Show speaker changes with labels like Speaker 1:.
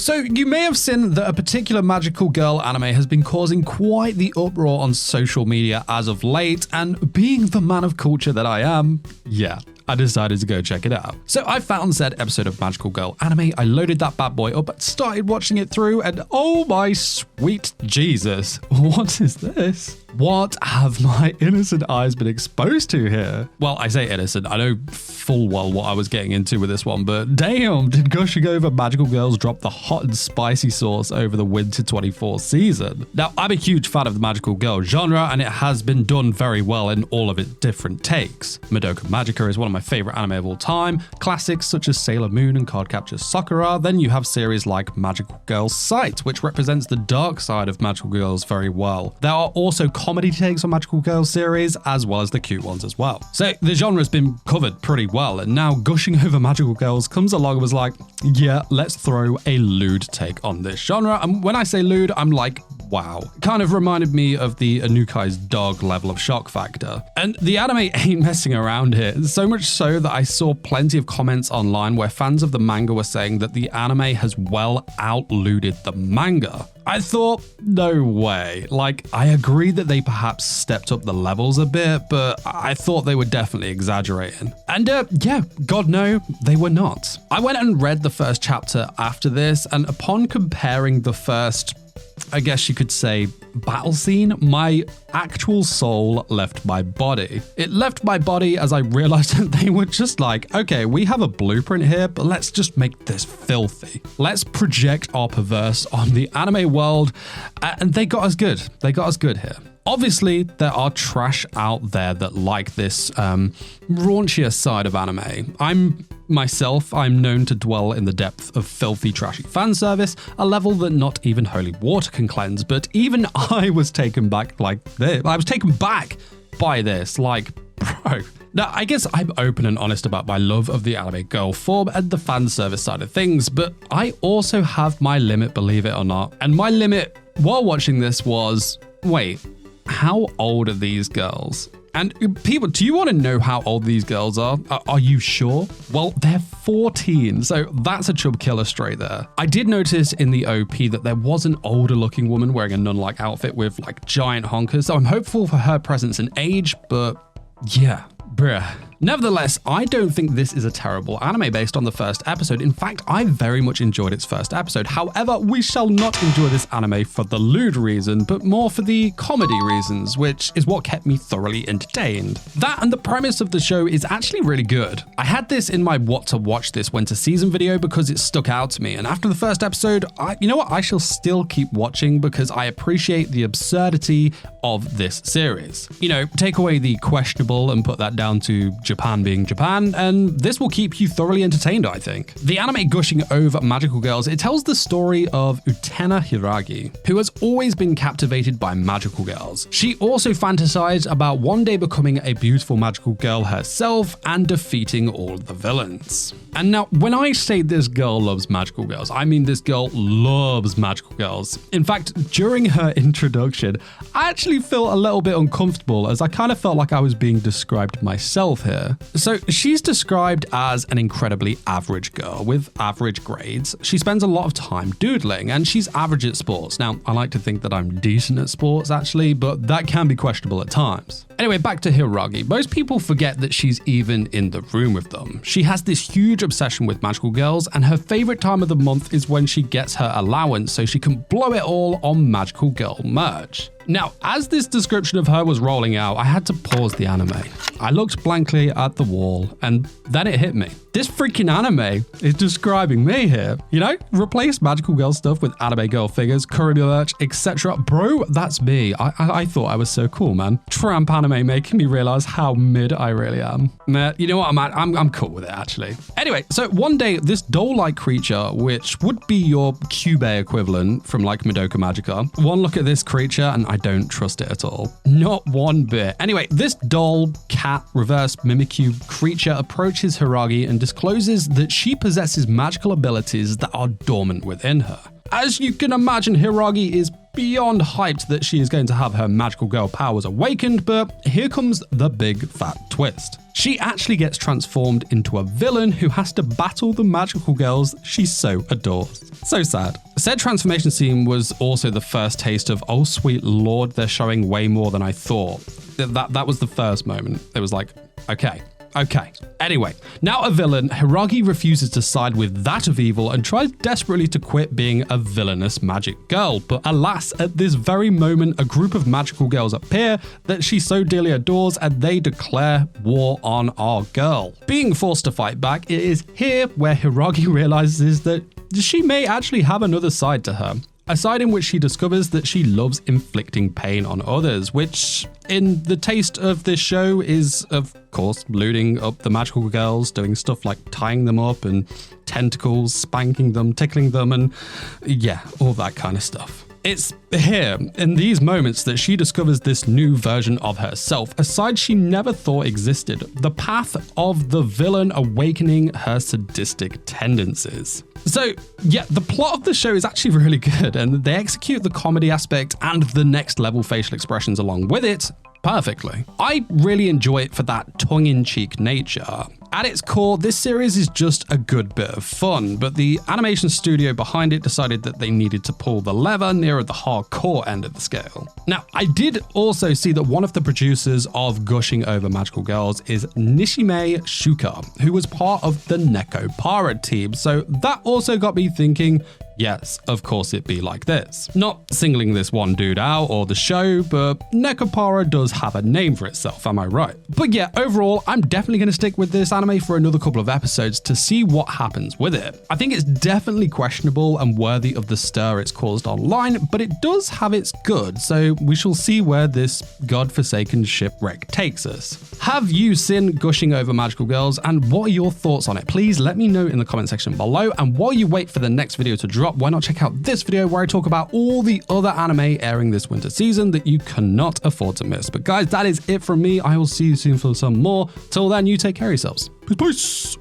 Speaker 1: So you may have seen that a particular magical girl anime has been causing quite the uproar on social media as of late, and being the man of culture that I am, yeah, I decided to go check it out. So I found said episode of Magical Girl Anime, I loaded that bad boy up, started watching it through, and oh my sweet Jesus, what is this? What have my innocent eyes been exposed to here? Well, I say innocent, I know full well what I was getting into with this one, but damn, did Gushing Over Magical Girls drop the hot and spicy sauce over the winter 24 season. Now, I'm a huge fan of the magical girl genre, and it has been done very well in all of its different takes. Madoka Magica is one of my favorite anime of all time, classics such as Sailor Moon and Cardcaptor Sakura, then you have series like Magical Girl Sight, which represents the dark side of magical girls very well. There are also comedy takes on Magical Girl series, as well as the cute ones as well. So the genre's been covered pretty well, and now Gushing Over Magical Girls comes along and was like, yeah, let's throw a lewd take on this genre. And when I say lewd, I'm like, wow. Kind of reminded me of the Anukai's dog level of shock factor. And the anime ain't messing around here, so much so that I saw plenty of comments online where fans of the manga were saying that the anime has well outlewded the manga. I thought, no way. Like, I agree that they perhaps stepped up the levels a bit, but I thought they were definitely exaggerating. And yeah, God no, they were not. I went and read the first chapter after this, and upon comparing the first, I guess you could say, battle scene, my actual soul left my body. It left my body as I realized that they were just like, okay, we have a blueprint here, but let's just make this filthy. Let's project our perverse on the anime world, and they got us good. They got us good here. Obviously, there are trash out there that like this raunchier side of anime. I'm known to dwell in the depth of filthy, trashy fan service, a level that not even holy water can cleanse, but even I was taken back like this. I was taken back by this, like, bro. Now, I guess I'm open and honest about my love of the anime girl form and the fan service side of things, but I also have my limit, believe it or not. And my limit while watching this was, wait, how old are these girls? And people, do you want to know how old these girls are? Are you sure? Well, they're 14, so that's a chub killer straight there. I did notice in the OP that there was an older looking woman wearing a nun-like outfit with like giant honkers, so I'm hopeful for her presence and age, but yeah, bruh. Nevertheless, I don't think this is a terrible anime based on the first episode. In fact, I very much enjoyed its first episode. However, we shall not enjoy this anime for the lewd reason, but more for the comedy reasons, which is what kept me thoroughly entertained. That and the premise of the show is actually really good. I had this in my what to watch this winter season video because it stuck out to me, and after the first episode, you know what, I shall still keep watching because I appreciate the absurdity of this series. You know, take away the questionable and put that down to Japan being Japan, and this will keep you thoroughly entertained, I think. The anime Gushing Over Magical Girls, it tells the story of Utena Hiragi, who has always been captivated by magical girls. She also fantasized about one day becoming a beautiful magical girl herself and defeating all the villains. And now, when I say this girl loves magical girls, I mean this girl loves magical girls. In fact, during her introduction, I actually felt a little bit uncomfortable as I kind of felt like I was being described myself here. So she's described as an incredibly average girl with average grades. She spends a lot of time doodling and she's average at sports. Now, I like to think that I'm decent at sports actually, but that can be questionable at times. Anyway, back to Hiragi. Most people forget that she's even in the room with them. She has this huge obsession with magical girls, and her favorite time of the month is when she gets her allowance so she can blow it all on magical girl merch. Now, as this description of her was rolling out, I had to pause the anime. I looked blankly at the wall, and then it hit me. This freaking anime is describing me here. You know, replace magical girl stuff with anime girl figures, Karrarin merch, etc. Bro, that's me. I thought I was so cool, man. Tramp anime making me realize how mid I really am. Nah, you know what, I'm cool with it, actually. Anyway, so one day, this doll-like creature, which would be your Cube equivalent from like Madoka Magica, one look at this creature and I don't trust it at all. Not one bit. Anyway, this doll, cat, reverse Mimikyu creature approaches Hiragi and discloses that she possesses magical abilities that are dormant within her. As you can imagine, Hiragi is beyond hyped that she is going to have her magical girl powers awakened, but here comes the big fat twist. She actually gets transformed into a villain who has to battle the magical girls she so adores. So sad. Said transformation scene was also the first taste of, oh sweet lord, they're showing way more than I thought. That was the first moment. It was like, okay. Anyway, now a villain, Hiragi refuses to side with that of evil and tries desperately to quit being a villainous magic girl. But alas, at this very moment, a group of magical girls appear that she so dearly adores and they declare war on our girl. Being forced to fight back, it is here where Hiragi realizes that she may actually have another side to her. A side in which she discovers that she loves inflicting pain on others, which, in the taste of this show, is, of course, looting up the magical girls, doing stuff like tying them up and tentacles, spanking them, tickling them, and yeah, all that kind of stuff. It's here, in these moments, that she discovers this new version of herself, a side she never thought existed, the path of the villain awakening her sadistic tendencies. So, yeah, the plot of the show is actually really good, and they execute the comedy aspect and the next level facial expressions along with it perfectly. I really enjoy it for that tongue-in-cheek nature. At its core, this series is just a good bit of fun, but the animation studio behind it decided that they needed to pull the lever nearer the hardcore end of the scale. Now, I did also see that one of the producers of Gushing Over Magical Girls is Nishime Shuka, who was part of the Nekopara team, so that also got me thinking, yes, of course it'd be like this. Not singling this one dude out or the show, but Nekopara does have a name for itself, am I right? But yeah, overall, I'm definitely going to stick with this anime for another couple of episodes to see what happens with it. I think it's definitely questionable and worthy of the stir it's caused online, but it does have its good, so we shall see where this godforsaken shipwreck takes us. Have you seen Gushing Over Magical Girls, and what are your thoughts on it? Please let me know in the comment section below, and while you wait for the next video to drop, why not check out this video where I talk about all the other anime airing this winter season that you cannot afford to miss. But guys, that is it from me. I will see you soon for some more. Till then, you take care of yourselves. Peace.